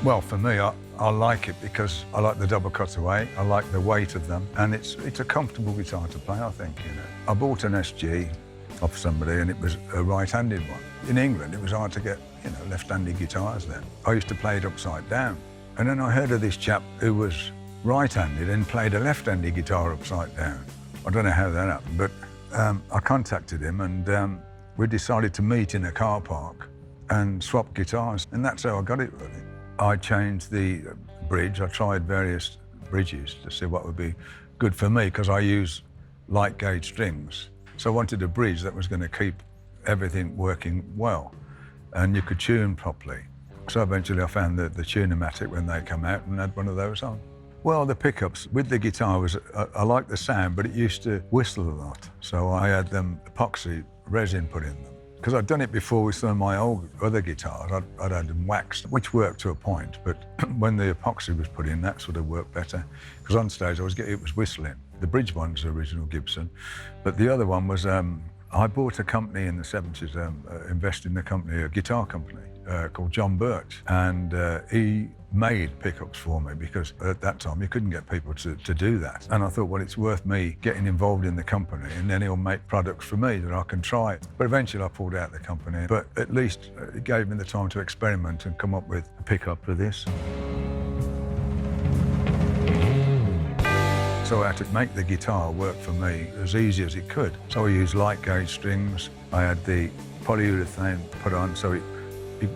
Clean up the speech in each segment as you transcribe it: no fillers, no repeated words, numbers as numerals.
Well, for me, I like it because I like the double cutaway, I like the weight of them, and it's a comfortable guitar to play, I think, you know. I bought an SG off somebody and it was a right-handed one. In England, it was hard to get, you know, left-handed guitars then. I used to play it upside down. And then I heard of this chap who was right-handed and played a left-handed guitar upside down. I don't know how that happened, but I contacted him and we decided to meet in a car park and swap guitars, and that's how I got it, really. I changed the bridge. I tried various bridges to see what would be good for me, because I use light gauge strings. So I wanted a bridge that was going to keep everything working well, and you could tune properly. So eventually I found the Tune-o-matic when they come out and had one of those on. Well, the pickups with the guitar was, I liked the sound, but it used to whistle a lot. So I had them epoxy resin put in them. Because I'd done it before with some of my other guitars, I'd had them waxed, which worked to a point, but when the epoxy was put in, that sort of worked better. Because on stage, it was whistling. The bridge one's original Gibson, but the other one was, I bought a company in the 70s, invested in a company, a guitar company, called John Birch, and he made pickups for me, because at that time you couldn't get people to do that. And I thought, well, it's worth me getting involved in the company, and then he'll make products for me that I can try. But eventually I pulled out the company, but at least it gave me the time to experiment and come up with a pickup for this. So I had to make the guitar work for me as easy as it could. So I used light gauge strings. I had the polyurethane put on so it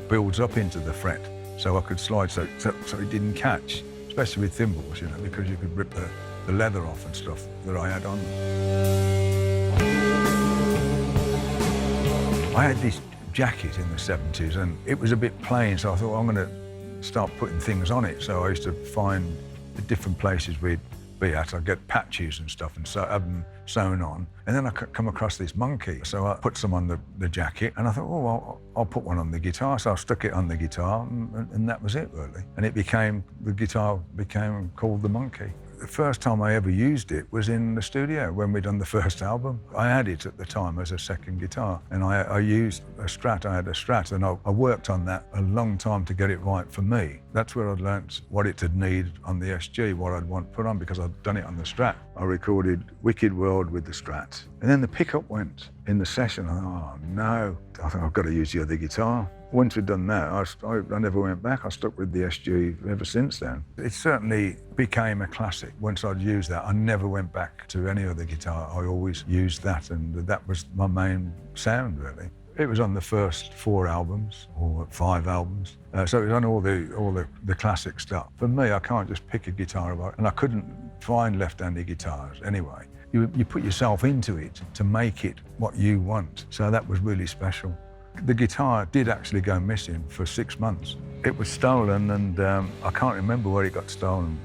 builds up into the fret, so I could slide so it didn't catch, especially with thimbles, you know, because you could rip the leather off and stuff that I had on. I had this jacket in the 70s and it was a bit plain, so I thought, I'm going to start putting things on it. So I used to find the different places we'd be at. I'd get patches and stuff and so have them sewn on. And then I come across this monkey. So I put some on the jacket and I thought, oh, well, I'll put one on the guitar. So I stuck it on the guitar and that was it, really. And the guitar became called the Monkey. The first time I ever used it was in the studio when we'd done the first album. I had it at the time as a second guitar, and I used a Strat. I had a Strat, and I worked on that a long time to get it right for me. That's where I'd learnt what it would need on the SG, what I'd want put on, because I'd done it on the Strat. I recorded Wicked World with the Strat, and then the pickup went in the session. I thought, oh no, I thought I've got to use the other guitar. Once we'd done that, I never went back. I stuck with the SG ever since then. It certainly became a classic. Once I'd used that, I never went back to any other guitar. I always used that, and that was my main sound, really. It was on the first 4 albums, or 5 albums. So it was on all the classic stuff. For me, I can't just pick a guitar about, and I couldn't find left-handed guitars anyway. You put yourself into it to make it what you want. So that was really special. The guitar did actually go missing for 6 months. It was stolen, and I can't remember where it got stolen.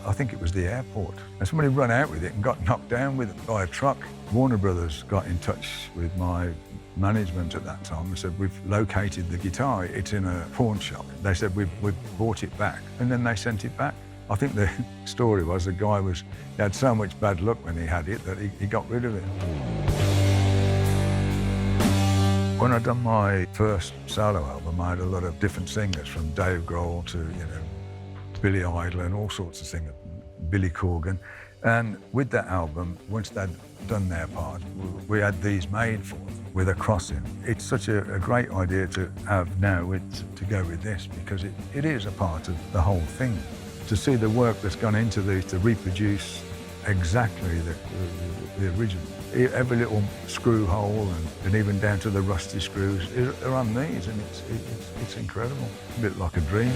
I think it was the airport. And somebody ran out with it and got knocked down with it by a truck. Warner Brothers got in touch with my management at that time and said, we've located the guitar. It's in a pawn shop. They said, we've bought it back. And then they sent it back. I think the story was the guy he had so much bad luck when he had it that he got rid of it. When I'd done my first solo album, I had a lot of different singers, from Dave Grohl to, Billy Idol and all sorts of singers, Billy Corgan. And with that album, once they'd done their part, we had these made for them with a crossing. It's such a great idea to have now to go with this, because it is a part of the whole thing. To see the work that's gone into these to reproduce exactly the original. Every little screw hole and even down to the rusty screws are on these, and it's incredible. A bit like a dream.